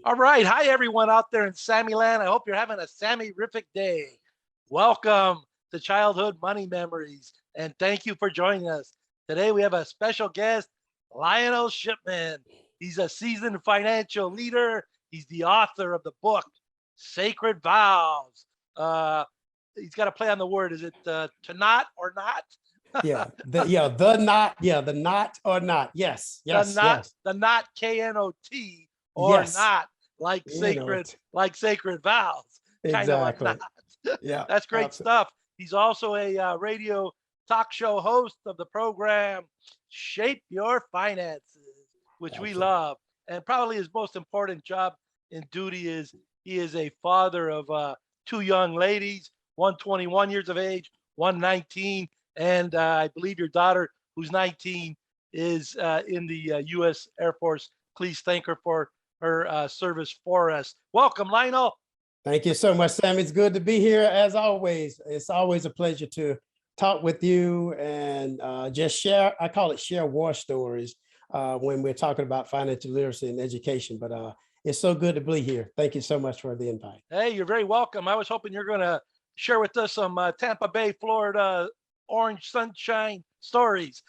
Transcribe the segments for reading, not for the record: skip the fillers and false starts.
All right. Hi, everyone out there in Sammy Land. I hope you're having a Sammy-rific day. Welcome to Childhood Money Memories, and thank you for joining us. Today, we have a special guest, Lionel Shipman. He's a seasoned financial leader. He's the author of the book, Sacred Vows. He's got to play on the word. Is it to not or not? The not or not. Yes, the yes, not, yes, the not KNOT or yes. not like sacred vows, kind of a Exactly. not. Yeah, That's great absolutely. stuff. He's also a radio talk show host of the program Shape Your Finances, which we Absolutely. love. And probably his most important job and duty is he is a father of two young ladies, one 21 years of age, one 19. And I believe your daughter, who's 19, is in the U.S. Air Force. Please thank her for her service for us. Welcome, Lionel. Thank you so much, Sam. It's good to be here as always. It's always a pleasure to talk with you and just share. I call it share war stories when we're talking about financial literacy and education. But it's so good to be here. Thank you so much for the invite. Hey, you're very welcome. I was hoping you're going to share with us some Tampa Bay, Florida, orange sunshine stories.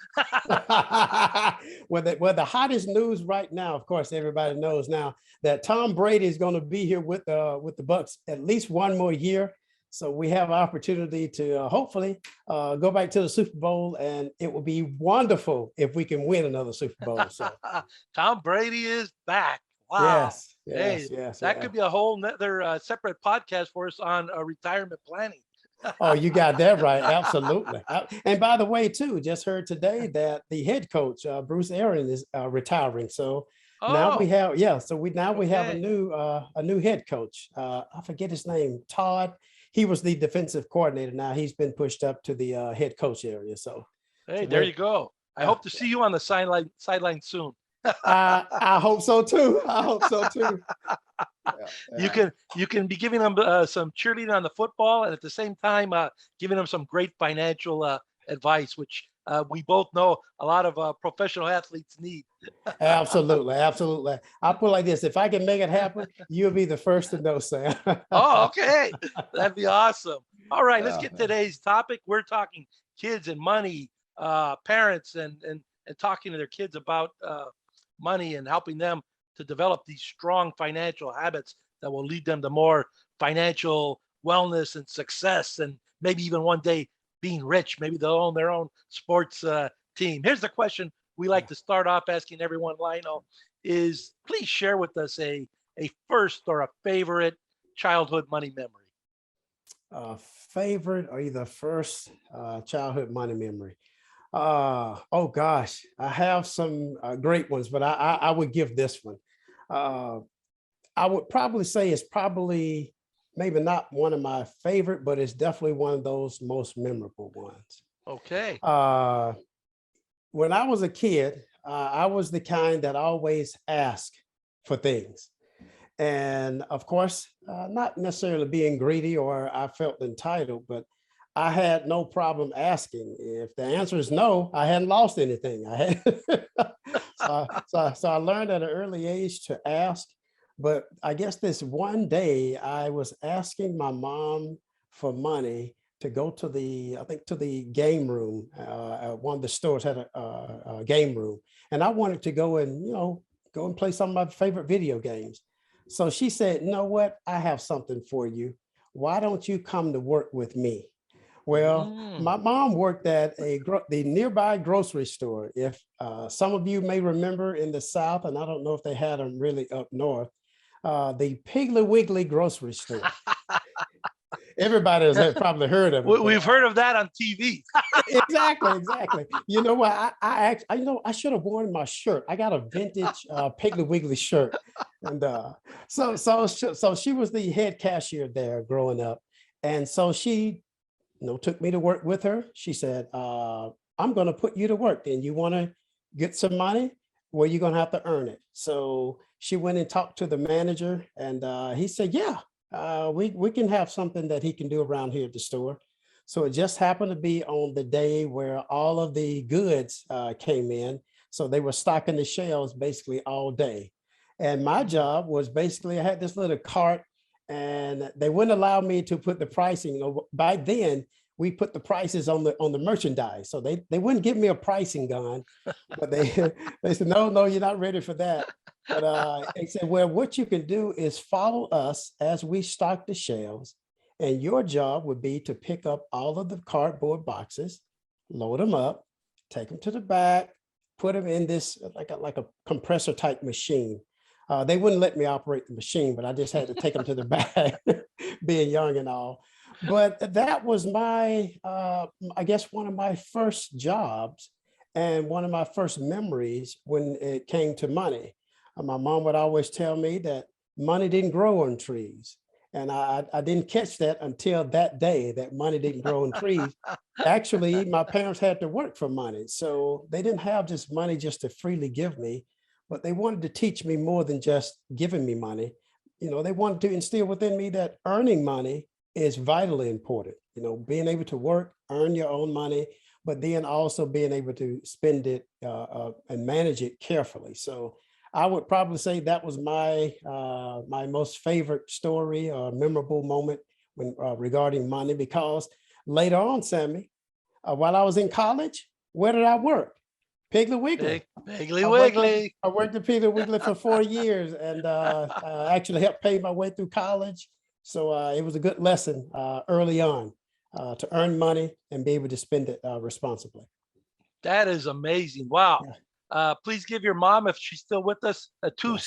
The hottest news right now, of course, everybody knows now that Tom Brady is going to be here with the Bucks at least one more year. So we have opportunity to hopefully go back to the Super Bowl, and it will be wonderful if we can win another Super Bowl. So Tom Brady is back. Wow. yes, Hey, yes, yes, that yeah. could be a whole other separate podcast for us on retirement planning. Oh, you got that right. Absolutely. And by the way, too, just heard today that the head coach, Bruce Aaron, is retiring. So now we Oh, have, yeah. So we have okay. a new head coach. I forget his name, Todd. He was the defensive coordinator. Now he's been pushed up to the head coach area. Hey, So there we're, you go. I yeah, hope to see you on the sideline soon. I hope so too. I hope so too. Yeah, you yeah. can you can be giving them some cheerleading on the football, and at the same time giving them some great financial advice, which we both know a lot of professional athletes need. Absolutely, absolutely. I'll put it like this: if I can make it happen, you'll be the first to know, Sam. Oh, okay, that'd be awesome. All right, let's Yeah, get today's topic. We're talking kids and money, parents and talking to their kids about money and helping them to develop these strong financial habits that will lead them to more financial wellness and success, and maybe even one day being rich. Maybe they'll own their own sports team. Here's the question we like to start off asking everyone, Lionel, is please share with us a first or a favorite childhood money memory. favorite or either first childhood money memory. Oh gosh, I have some great ones, but I would give this one. Uh, I would probably say it's probably maybe not one of my favorite, but it's definitely one of those most memorable ones. Okay. Uh, when I was a kid, I was the kind that always asked for things. And of course, not necessarily being greedy or I felt entitled, but I had no problem asking. If the answer is no, I hadn't lost anything. I had so I learned at an early age to ask. But I guess this one day I was asking my mom for money to go to I think to the game room. One of the stores had a game room, and I wanted to go and go and play some of my favorite video games. So she said, "You know what? I have something for you. Why don't you come to work with me?" Well, Mm. my mom worked at the nearby grocery store. If some of you may remember in the South, and I don't know if they had them really up north, the Piggly Wiggly grocery store. Everybody has probably heard of it, but We've heard of that on TV. exactly, exactly. You know what? I should have worn my shirt. I got a vintage Piggly Wiggly shirt, and so she was the head cashier there growing up, and so she took me to work with her. She said, I'm going to put you to work. Then you want to get some money? Well, you're going to have to earn it. So she went and talked to the manager, and he said, yeah, we can have something that he can do around here at the store. So it just happened to be on the day where all of the goods came in. So they were stocking the shelves basically all day. And my job was basically I had this little cart, and they wouldn't allow me to put the pricing. You know, back then we put the prices on the merchandise, so they wouldn't give me a pricing gun, but they they said no, no, you're not ready for that. But they said, well, what you can do is follow us as we stock the shelves, and your job would be to pick up all of the cardboard boxes, load them up, take them to the back, put them in this like a compressor type machine. They wouldn't let me operate the machine, but I just had to take them to the back, being young and all. But that was my, I guess, one of my first jobs and one of my first memories when it came to money. My mom would always tell me that money didn't grow on trees. And I didn't catch that until that day, that money didn't grow on trees. Actually, my parents had to work for money. So they didn't have just money just to freely give me, but they wanted to teach me more than just giving me money. You know, they wanted to instill within me that earning money is vitally important. You know, being able to work, earn your own money, but then also being able to spend it and manage it carefully. So I would probably say that was my my most favorite story or memorable moment when regarding money, because later on, Sammy, while I was in college, where did I work? Piggly Wiggly. Piggly I worked at, Wiggly. I worked at Piggly Wiggly for 4 years, and actually helped pay my way through college. So it was a good lesson early on to earn money and be able to spend it responsibly. That is amazing. Wow. Yeah. Please give your mom, if she's still with us, Yes. two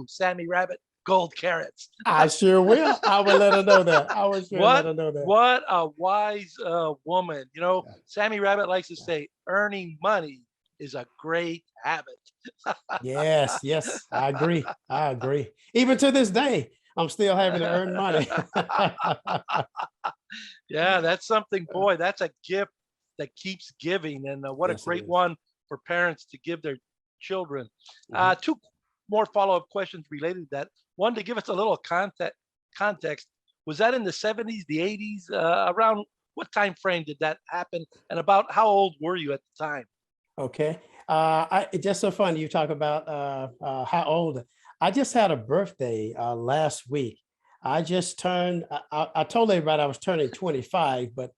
Sammy Rabbit gold carrots. I sure will. I will let her know that. I will sure let What her know that. what a wise woman. You know, Yeah. Sammy Rabbit likes to Yeah. say earning money is a great habit. Yes, yes, I agree. I agree. Even to this day, I'm still having to earn money. Yeah, that's something, boy, that's a gift that keeps giving. And what a Yes, it great is. one for parents to give their children. Mhm. Two more follow-up questions related to that. One, to give us a little context. Was that in the 70s, the 80s? Around what time frame did that happen? And about how old were you at the time? Okay. It's just so funny you talk about how old. I just had a birthday last week. I just turned. I told everybody I was turning 25, but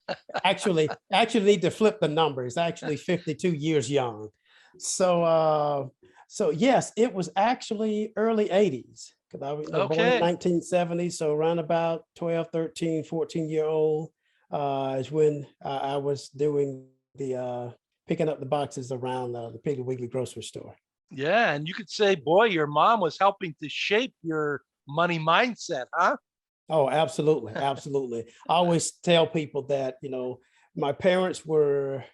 actually need to flip the number. It's actually 52 years young. So so yes, it was actually early 80s because I was, you know, born in Okay. 1970. So around about 12, 13, 14-year old is when I was doing the picking up the boxes around the Piggly Wiggly grocery store. Yeah, and you could say, boy, your mom was helping to shape your money mindset, huh? Oh, absolutely, absolutely. I always tell people that, you know, my parents were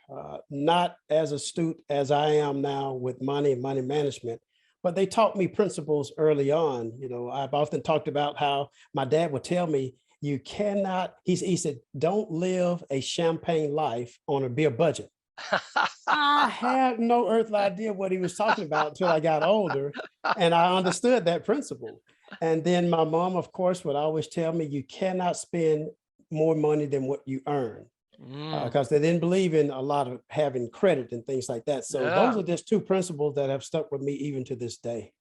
not as astute as I am now with money and money management, but they taught me principles early on. You know, I've often talked about how my dad would tell me, you cannot, he said, don't live a champagne life on a beer budget. I had no earthly idea what he was talking about until I got older and I understood that principle. And then my mom, of course, would always tell me you cannot spend more money than what you earn Mm, because they didn't believe in a lot of having credit and things like that. So those yeah. are just two principles that have stuck with me even to this day.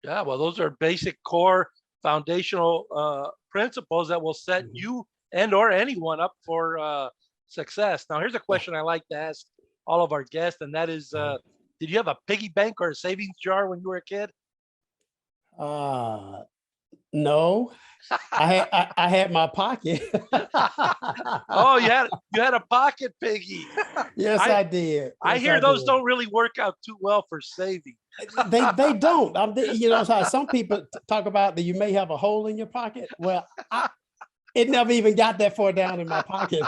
Yeah, well, those are basic core foundational principles that will set Mhm. you and or anyone up for success. Now, here's a Yeah. question I like to ask all of our guests, and that is, Uh-huh. did you have a piggy bank or a savings jar when you were a kid? Uh, no, I had my pocket. Oh, you had a pocket piggy. Yes, I I did. I Yes, hear I those did. don't really work out too well for saving. They don't. You know, so some people talk about that you may have a hole in your pocket. Well, it never even got that far down in my pocket.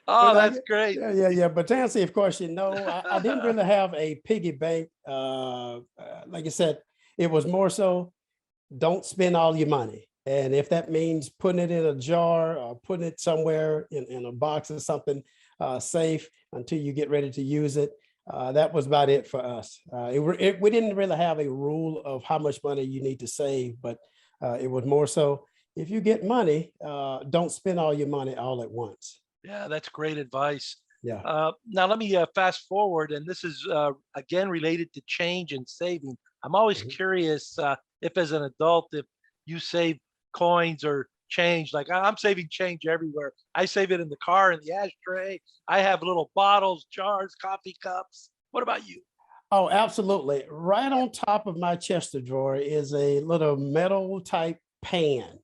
Oh, But that's great. yeah, yeah, yeah. But to answer your question, no, I didn't really have a piggy bank. Like I said, it was more so don't spend all your money. And if that means putting it in a jar or putting it somewhere in a box or something safe until you get ready to use it, that was about it for us. We didn't really have a rule of how much money you need to save, but it was more so if you get money, don't spend all your money all at once. Yeah, that's great advice. Yeah. Now let me fast forward, and this is again related to change and saving. I'm always Mhm. curious if, as an adult, if you save coins or change. Like I'm saving change everywhere. I save it in the car, in the ashtray. I have little bottles, jars, coffee cups. What about you? Oh, absolutely. Right on top of my chest of drawer is a little metal type pan.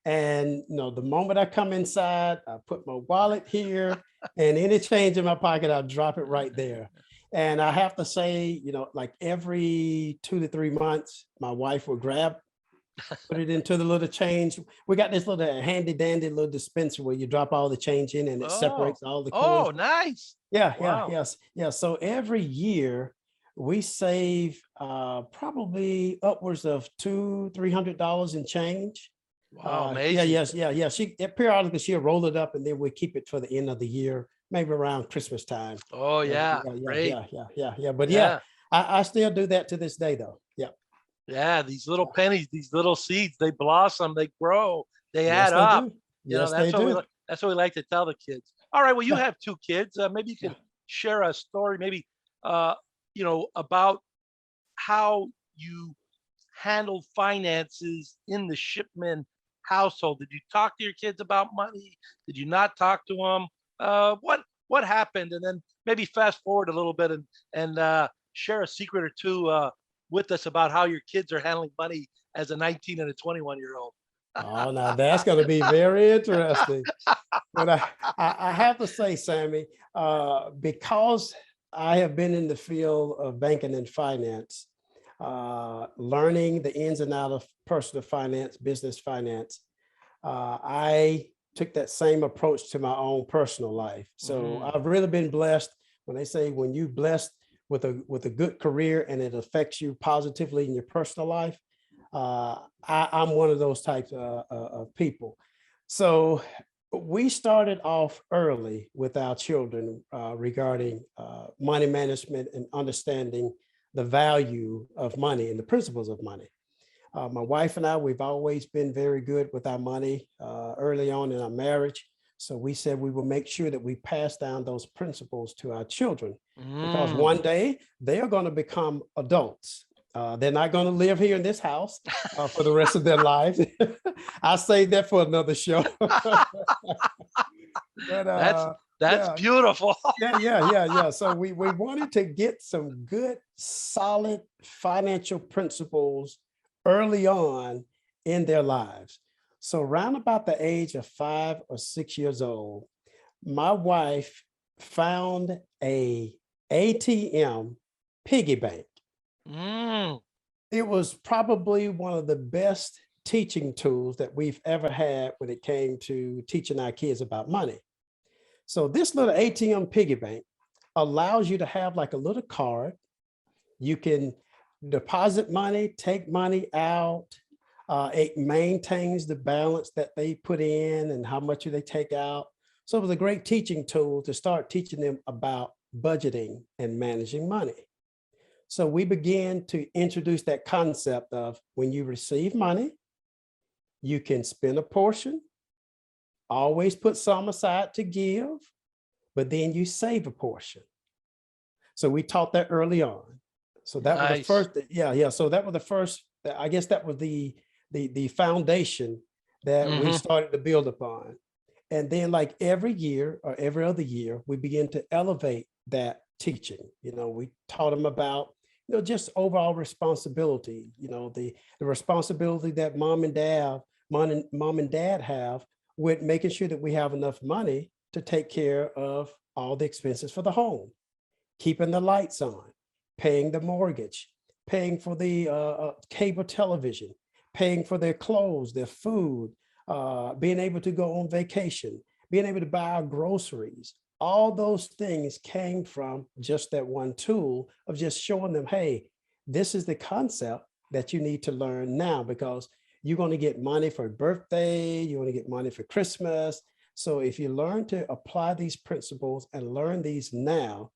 And the moment I come inside, I put my wallet here and any change in my pocket, I'll drop it right there. And I have to say, like every 2 to 3 months, my wife will put it into the little change. We got this little handy dandy little dispenser where you drop all the change in and it Oh, separates all the coins. oh, nice. Yeah, yeah, Wow. yes, yeah. So every year we save probably upwards of $200-300 in change. Wow, Yeah, amazing. yes, yeah, yeah. Periodically she'll roll it up and then we keep it for the end of the year, maybe around Christmas time. Oh, Yeah, yeah. yeah, yeah, Great. yeah, yeah, yeah, yeah. But yeah, Yeah. I still do that to this day though. Yeah. Yeah. These little pennies, these little seeds, they blossom, they grow, they Yes, add they up. do. Yes, That's they what we do. like. That's what we like to tell the kids. All right. Well, you Yeah, have two kids. Maybe you yeah. could share a story, maybe, uh, about how you handled finances in the Shipman household. Did you talk to your kids about money? Did you not talk to them? What happened? And then maybe fast forward a little bit and share a secret or two with us about how your kids are handling money as a 19 and a 21-year-old. Oh, now that's going to be very interesting. But I have to say, Sammy, because I have been in the field of banking and finance, learning the ins and outs of personal finance, business finance, I took that same approach to my own personal life. So Mm, I've really been blessed. When they say when you blessed with a good career and it affects you positively in your personal life, I'm one of those types of people. So we started off early with our children regarding money management and understanding the value of money and the principles of money. My wife and I, we've always been very good with our money early on in our marriage. So we said we will make sure that we pass down those principles to our children because mm. one day they are going to become adults. They're not going to live here in this house for the rest of their lives. I'll save that for another show. But that's that's yeah, beautiful. yeah, yeah, yeah, yeah. So we wanted to get some good, solid financial principles early on in their lives. So around about the age of 5 or 6 years old, my wife found a ATM piggy bank. Mm, It was probably one of the best teaching tools that we've ever had when it came to teaching our kids about money. So this little ATM piggy bank allows you to have like a little card. You can deposit money, take money out. It maintains the balance that they put in and how much they take out. So it was a great teaching tool to start teaching them about budgeting and managing money. So we began to introduce that concept of when you receive money, you can spend a portion, always put some aside to give, but then you save a portion. So we taught that early on. So that was the nice. first, yeah, yeah. So that was the first, I guess that was the foundation that we Hmm. started to build upon. And then like every year or every other year, we begin to elevate that teaching. We taught them about, just overall responsibility, the responsibility that mom and dad have with making sure that we have enough money to take care of all the expenses for the home, keeping the lights on, paying the mortgage, paying for the cable television, paying for their clothes, their food, being able to go on vacation, being able to buy our groceries. All those things came from just that one tool of just showing them, hey, this is the concept that you need to learn now because you're going to get money for birthday, you're going to get money for Christmas. So if you learn to apply these principles and learn these now,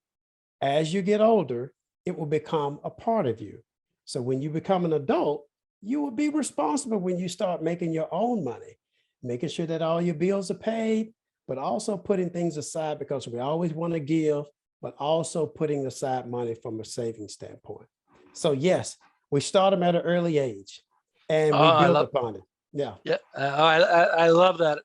as you get older, it will become a part of you. So when you become an adult, you will be responsible when you start making your own money, making sure that all your bills are paid, but also putting things aside because we always want to give, but also putting aside money from a saving standpoint. So yes, we start them at an early age and Oh, we I build love, upon it. Yeah. yeah, I love that.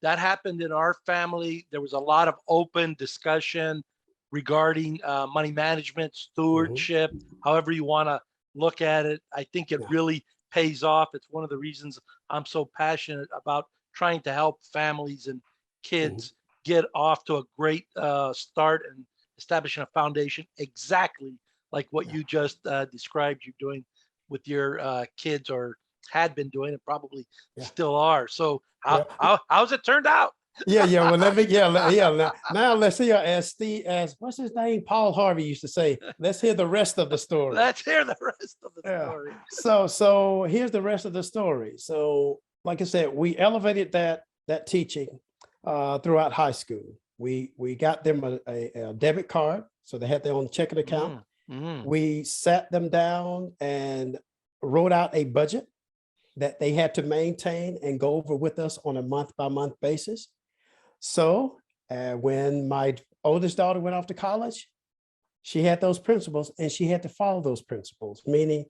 That happened in our family. There was a lot of open discussion regarding money management, Mhm. stewardship, however you want to look at it. I think it Yeah. really pays off. It's one of the reasons I'm so passionate about trying to help families and Mhm. kids get off to a great start and establishing a foundation exactly like what Yeah. you just described you're doing with your kids or had been doing and probably Yeah. still are. So Well, how's it turned out? yeah, yeah. Well, let me, yeah, yeah. Now let's see. As Steve, as what's his name? Paul Harvey used to say, let's hear the rest of the story. Let's hear the rest of the Yeah. story. So here's the rest of the story. So, like I said, we elevated that teaching throughout high school. We got them a debit card, so they had their own checking account. Mm, mm, We sat them down and wrote out a budget that they had to maintain and go over with us on a month by month basis. So when my oldest daughter went off to college, she had those principles and she had to follow those principles, meaning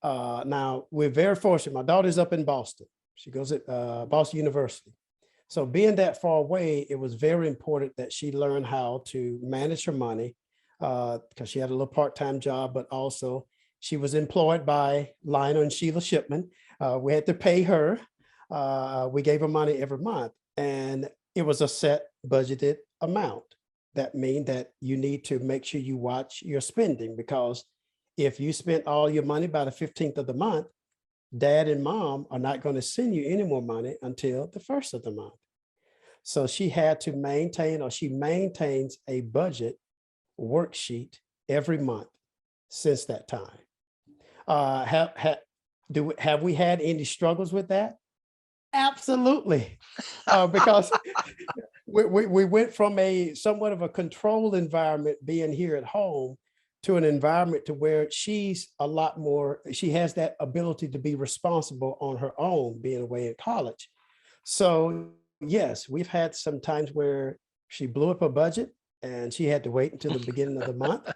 now we're very fortunate. My daughter's up in Boston. She goes at Boston University. So being that far away, it was very important that she learn how to manage her money because she had a little part-time job, but also she was employed by Lionel and Sheila Shipman. We had to pay her. We gave her money every month, and it was a set budgeted amount. That means that you need to make sure you watch your spending because if you spent all your money by the 15th of the month, dad and mom are not going to send you any more money until the first of the month. So she had to maintain, or she maintains a budget worksheet every month since that time. Have we had any struggles with that? Absolutely, because we went from a somewhat of a controlled environment being here at home to an environment to where she's a lot more, she has that ability to be responsible on her own being away at college. So yes, we've had some times where she blew up her budget and she had to wait until the beginning of the month.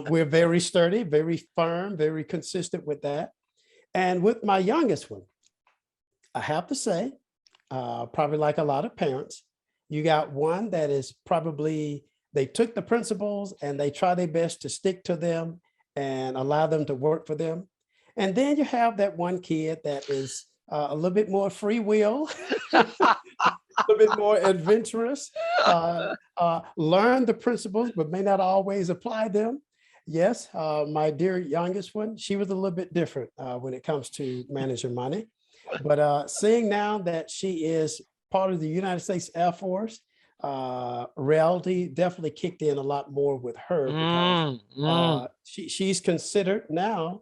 We're very sturdy, very firm, very consistent with that. And with my youngest one, I have to say, probably like a lot of parents, you got one that is probably, they took the principles and they try their best to stick to them and allow them to work for them. And then you have that one kid that is a little bit more free will, a little bit more adventurous, learn the principles, but may not always apply them. Yes, my dear youngest one, she was a little bit different when it comes to managing money. But seeing now that she is part of the United States Air Force, reality definitely kicked in a lot more with her because mm, mm. she's considered now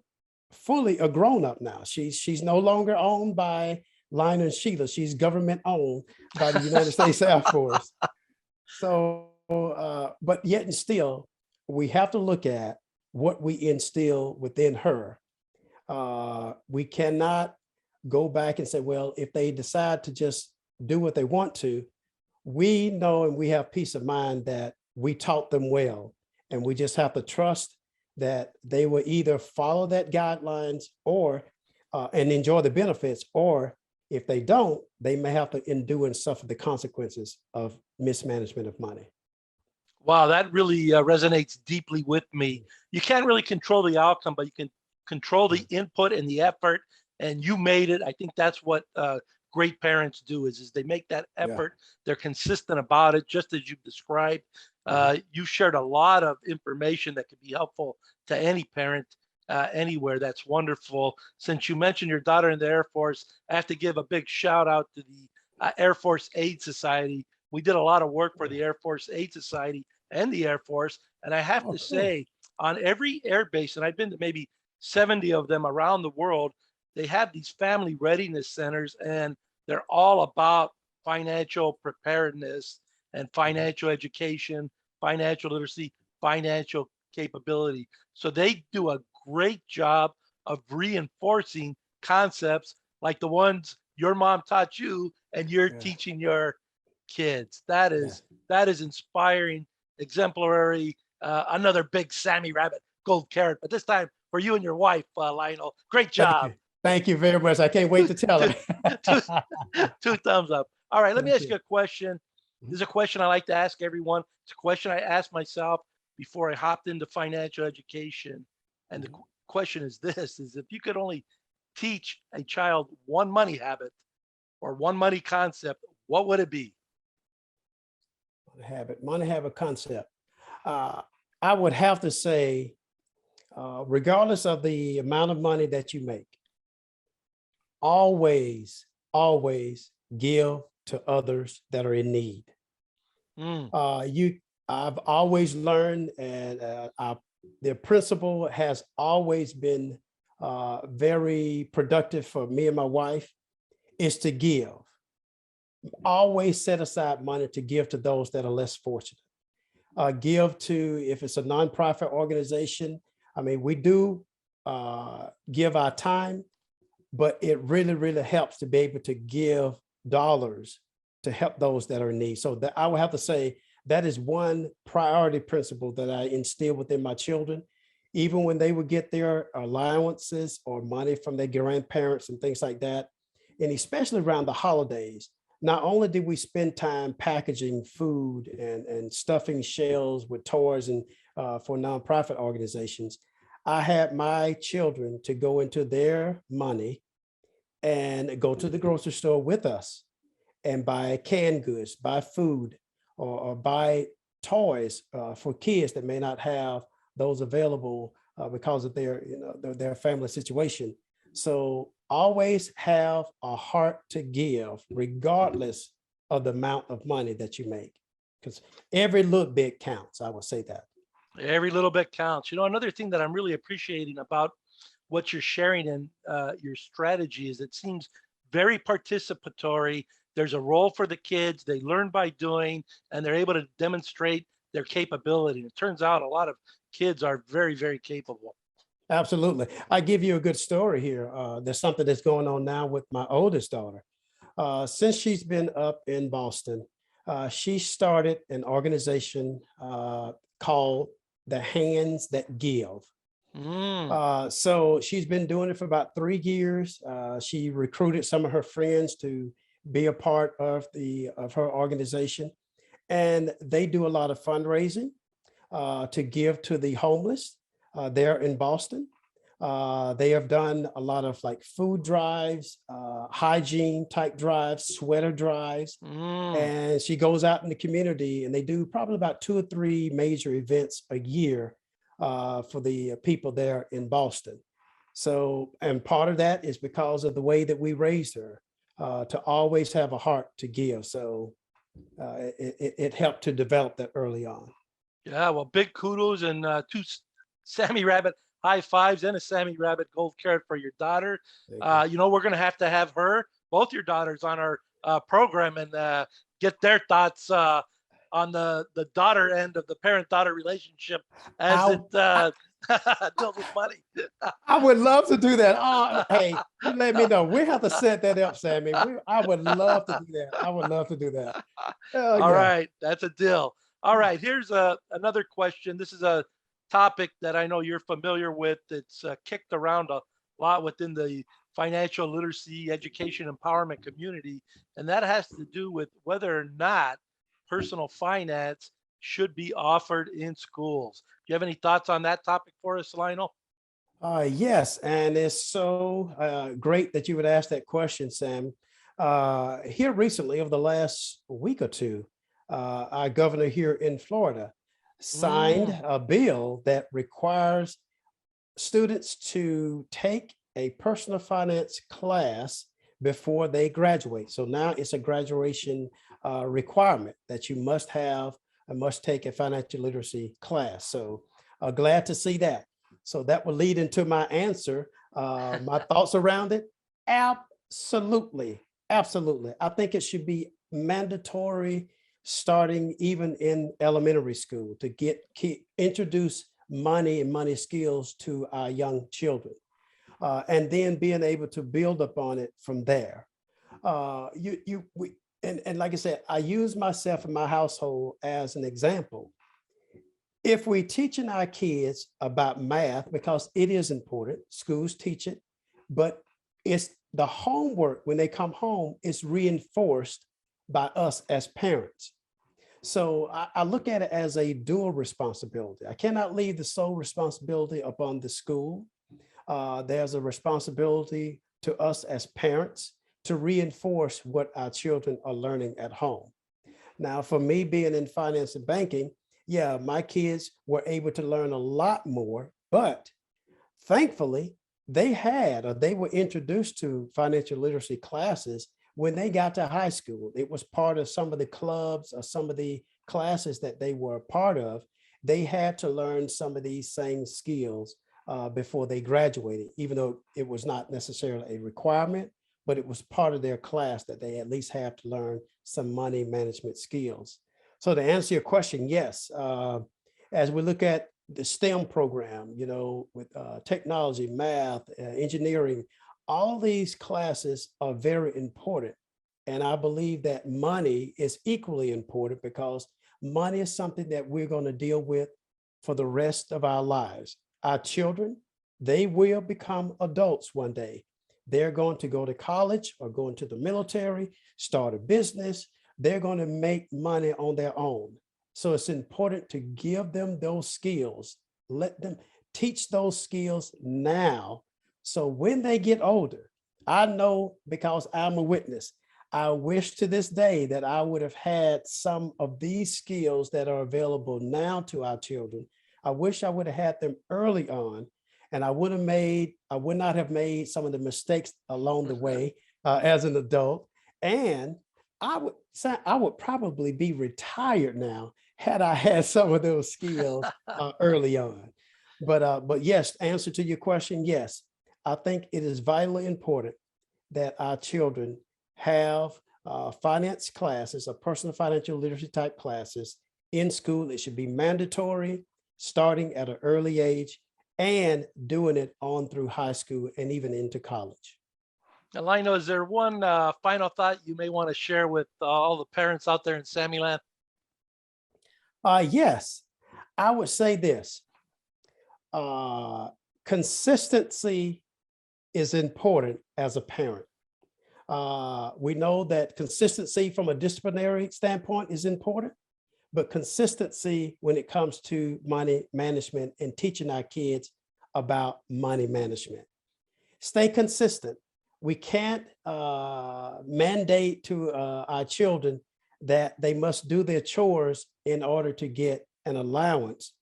fully a grown up now. She's no longer owned by Lionel and Sheila. She's government owned by the United States Air Force. So, but yet and still, we have to look at what we instill within her. We cannot go back and say, well, if they decide to just do what they want to, we know and we have peace of mind that we taught them well. And we just have to trust that they will either follow that guidelines or and enjoy the benefits, or if they don't, they may have to endure and suffer the consequences of mismanagement of money. Wow, that really resonates deeply with me. You can't really control the outcome, but you can control the input and the effort. And you made it. I think that's what great parents do is they make that Yeah. effort. They're consistent about it, just as you've described. You shared a lot of information that could be helpful to any parent anywhere. That's wonderful. Since you mentioned your daughter in the Air Force, I have to give a big shout out to the Air Force Aid Society. We did a lot of work for the Air Force Aid Society and the Air Force. And I have Oh, to cool. say, on every air base, and I've been to maybe 70 of them around the world, they have these family readiness centers, and they're all about financial preparedness and financial education, financial literacy, financial capability. So they do a great job of reinforcing concepts like the ones your mom taught you and you're Yeah. teaching your kids. Yeah. That is inspiring, exemplary. Another big Sammy Rabbit gold carrot, but this time for you and your wife, Lionel. Great Thank job. you. Thank you very much. I can't wait Two, to tell two, two, her. two thumbs up. All right, let me Thank ask you. you a question. Mhm. This is a question I like to ask everyone. It's a question I asked myself before I hopped into financial education. And the Mhm. question is this, is if you could only teach a child one money habit or one money concept, what would it be? Money habit concept. Uh, I would have to say, regardless of the amount of money that you make, always, always give to others that are in need. Mm, You, I've always learned, and the principle has always been very productive for me and my wife, is to give. Always set aside money to give to those that are less fortunate. Give to, if it's a nonprofit organization, I mean, we do give our time, but it really, really helps to be able to give dollars to help those that are in need. So that I would have to say that is one priority principle that I instill within my children, even when they would get their allowances or money from their grandparents and things like that. And especially around the holidays, not only did we spend time packaging food and stuffing shelves with toys and for nonprofit organizations, I had my children to go into their money and go to the grocery store with us and buy canned goods, buy food, or buy toys for kids that may not have those available because of their, their family situation. So always have a heart to give, regardless of the amount of money that you make, because every little bit counts. I would say that. every little bit counts. Another thing that I'm really appreciating about what you're sharing in your strategy is it seems very participatory. There's a role for the kids. They learn by doing, and they're able to demonstrate their capability. It turns out a lot of kids are very, very capable. Absolutely. I give you a good story here. There's something that's going on now with my oldest daughter. Since she's been up in Boston, she started an organization called the Hands That Give. Mm, So she's been doing it for about 3 years. She recruited some of her friends to be a part of her organization, and they do a lot of fundraising to give to the homeless there in Boston. They have done a lot of like food drives, hygiene type drives, sweater drives, mm. and she goes out in the community and they do probably about 2 or 3 major events a year for the people there in Boston. So, and part of that is because of the way that we raised her to always have a heart to give. So it helped to develop that early on. Yeah, well, big kudos and two Sammy Rabbit high fives and a Sammy Rabbit gold carrot for your daughter. Thank you. We're going to have her, both your daughters, on our program and get their thoughts on the daughter end of the parent-daughter relationship as I, it I deals with money. I would love to do that. Oh, hey, you let me know. We have to set that up, Sammy. I would love to do that. I would love to do that. Oh All yeah. right, that's a deal. All right, here's another question. This is a topic that I know you're familiar with. It's kicked around a lot within the financial literacy, education, empowerment community, and that has to do with whether or not personal finance should be offered in schools. Do you have any thoughts on that topic for us, Lionel? Yes, and it's so great that you would ask that question, Sam. Here recently, over the last week or two, our governor here in Florida signed Mm, a bill that requires students to take a personal finance class before they graduate. So now it's a graduation requirement that you must have and must take a financial literacy class. So glad to see that. So that will lead into my answer. My thoughts around it. Absolutely. Absolutely. I think it should be mandatory starting even in elementary school to introduce money and money skills to our young children, and then being able to build upon it from there. And like I said, I use myself and my household as an example. If we're teaching our kids about math, because it is important, schools teach it, but it's the homework when they come home is reinforced by us as parents. So I look at it as a dual responsibility. I cannot leave the sole responsibility upon the school. There's a responsibility to us as parents to reinforce what our children are learning at home. Now, for me being in finance and banking, yeah, my kids were able to learn a lot more, but thankfully, they were introduced to financial literacy classes when they got to high school. It was part of some of the clubs or some of the classes that they were a part of. They had to learn some of these same skills before they graduated, even though it was not necessarily a requirement, but it was part of their class that they at least have to learn some money management skills. So to answer your question, yes, as we look at the STEM program, with technology, math, engineering, all these classes are very important. And I believe that money is equally important because money is something that we're going to deal with for the rest of our lives. Our children, they will become adults one day. They're going to go to college or go into the military, start a business. They're going to make money on their own. So it's important to give them those skills, let them teach those skills now. So when they get older, I know because I'm a witness, I wish to this day that I would have had some of these skills that are available now to our children. I wish I would have had them early on, and I would not have made some of the mistakes along the way as an adult. And I would probably be retired now had I had some of those skills early on. But yes, answer to your question, yes, I think it is vitally important that our children have finance classes or personal financial literacy type classes in school. It should be mandatory, starting at an early age and doing it on through high school and even into college. Now, Lionel, is there one final thought you may want to share with all the parents out there in Sammyland? Yes, I would say this. Consistency is important as a parent. We know that consistency from a disciplinary standpoint is important, but consistency when it comes to money management and teaching our kids about money management. Stay consistent. We can't mandate to our children that they must do their chores in order to get an allowance.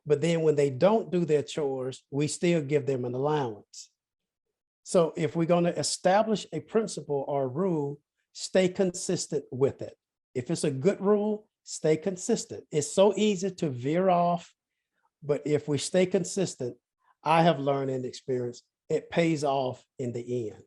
But then when they don't do their chores, we still give them an allowance. So if we're going to establish a principle or a rule, stay consistent with it. If it's a good rule, stay consistent. It's so easy to veer off, but if we stay consistent, I have learned and experienced, it pays off in the end.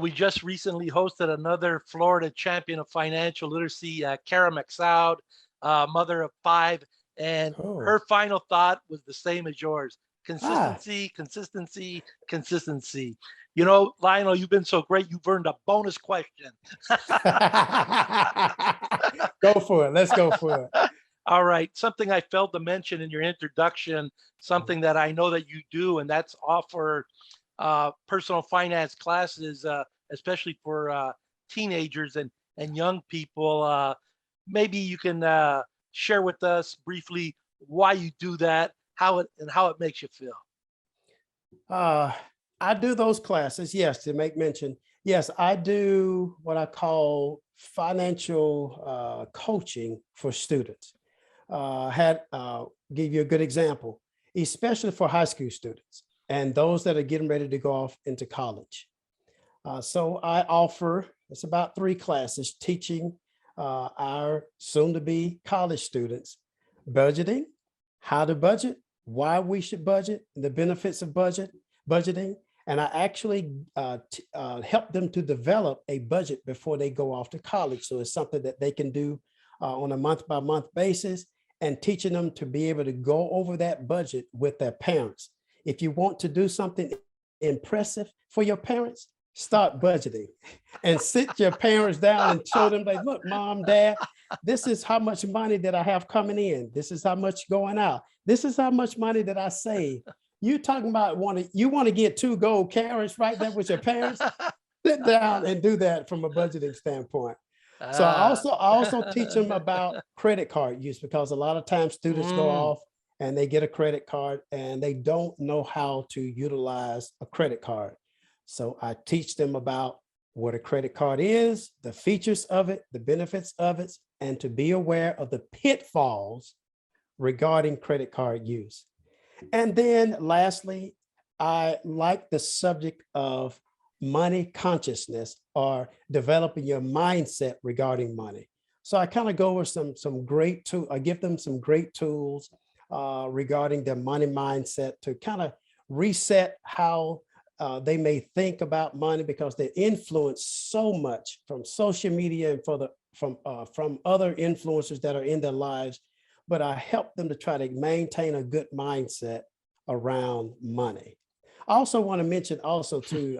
We just recently hosted another Florida champion of financial literacy, Kara McSoud, mother of 5, and her final thought was the same as yours. Consistency, consistency, consistency. Lionel, you've been so great. You've earned a bonus question. Go for it. Let's go for it. All right. Something I failed to mention in your introduction, something that I know that you do, and that's offer personal finance classes, especially for teenagers and young people. Maybe you can share with us briefly why you do that, how it makes you feel. I do those classes, yes, to make mention. Yes, I do what I call financial coaching for students. Give you a good example, especially for high school students and those that are getting ready to go off into college. So I offer, it's about 3 classes teaching our soon-to-be college students budgeting, how to budget, why we should budget, the benefits of budgeting. And I actually help them to develop a budget before they go off to college. So it's something that they can do on a month-by-month basis, and teaching them to be able to go over that budget with their parents. If you want to do something impressive for your parents, start budgeting and sit your parents down and show them, like, look, mom, dad, this is how much money that I have coming in. This is how much going out. This is how much money that I save. You talking about you want to get 2 gold carrots right there with your parents? Sit down and do that from a budgeting standpoint. So I also teach them about credit card use, because a lot of times students go off and they get a credit card and they don't know how to utilize a credit card. So I teach them about what a credit card is, the features of it, the benefits of it, and to be aware of the pitfalls regarding credit card use. And then lastly, I like the subject of money consciousness, or developing your mindset regarding money. So I kind of go over some great tools. I give them some great tools regarding their money mindset to kind of reset how they may think about money, because they're influenced so much from social media and from other influencers that are in their lives. But I help them to try to maintain a good mindset around money. I also want to mention also too,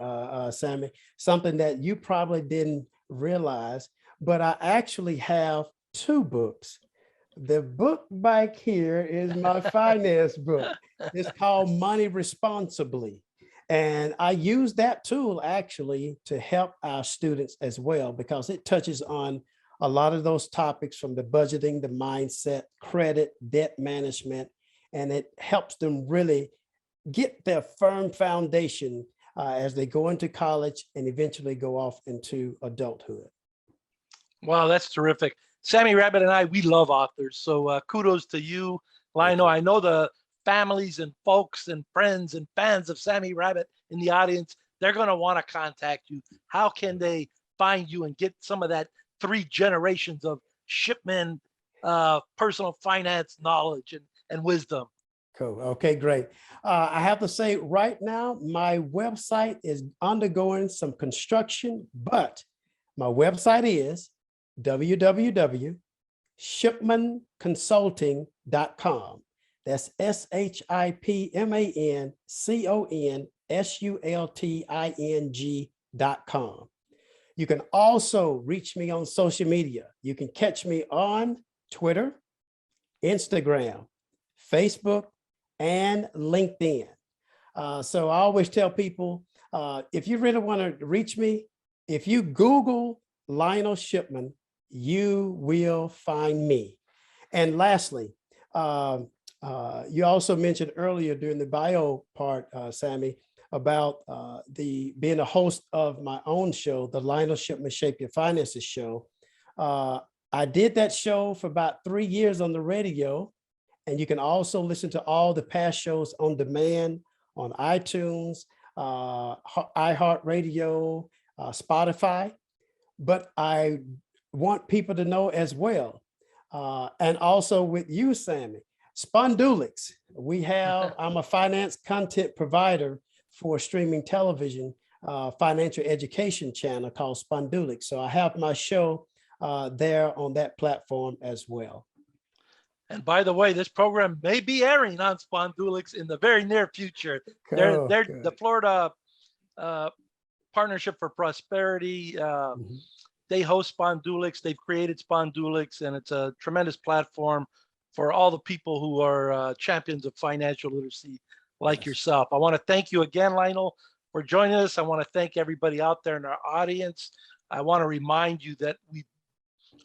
Sammy, something that you probably didn't realize, but I actually have 2 books. The book back here is my finance book. It's called Money Responsibly. And I use that tool actually to help our students as well, because it touches on a lot of those topics, from the budgeting, the mindset, credit, debt management, and it helps them really get their firm foundation as they go into college and eventually go off into adulthood. Wow, that's terrific. Sammy Rabbit and I, we love authors. So kudos to you, Lionel. I know the families and folks and friends and fans of Sammy Rabbit in the audience, they're going to want to contact you. How can they find you and get some of that 3 generations of Shipman personal finance knowledge and wisdom? Cool. Okay, great. I have to say right now, my website is undergoing some construction, but my website is www.shipmanconsulting.com. That's SHIPMANCONSULTING.com. You can also reach me on social media. You can catch me on Twitter, Instagram, Facebook, and LinkedIn. So I always tell people, if you really want to reach me, if you Google Lionel Shipman, you will find me. And lastly, you also mentioned earlier during the bio part, Sammy, about being a host of my own show, the Lionel Shipman Shape Your Finances show. I did that show for about 3 years on the radio. And you can also listen to all the past shows on demand on iTunes, iHeartRadio, Spotify. But I want people to know as well, and also with you, Sammy, Spondulix. I'm a finance content provider for streaming television, financial education channel called Spondulix. So I have my show there on that platform as well. And by the way, this program may be airing on Spondulix in the very near future. Cool, they're good. the Florida Partnership for Prosperity. They host Spondulix. They've created Spondulix, and it's a tremendous platform for all the people who are champions of financial literacy like yourself. I want to thank you again, Lionel, for joining us. I want to thank everybody out there in our audience. I want to remind you that we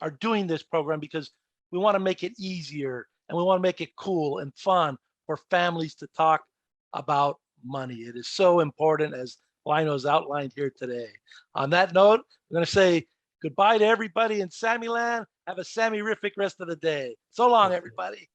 are doing this program because we want to make it easier, and we want to make it cool and fun for families to talk about money. It is so important, as Lionel's outlined here today. On that note, I'm going to say goodbye to everybody in Sammyland. Have a Sammy-rific rest of the day. So long, everybody.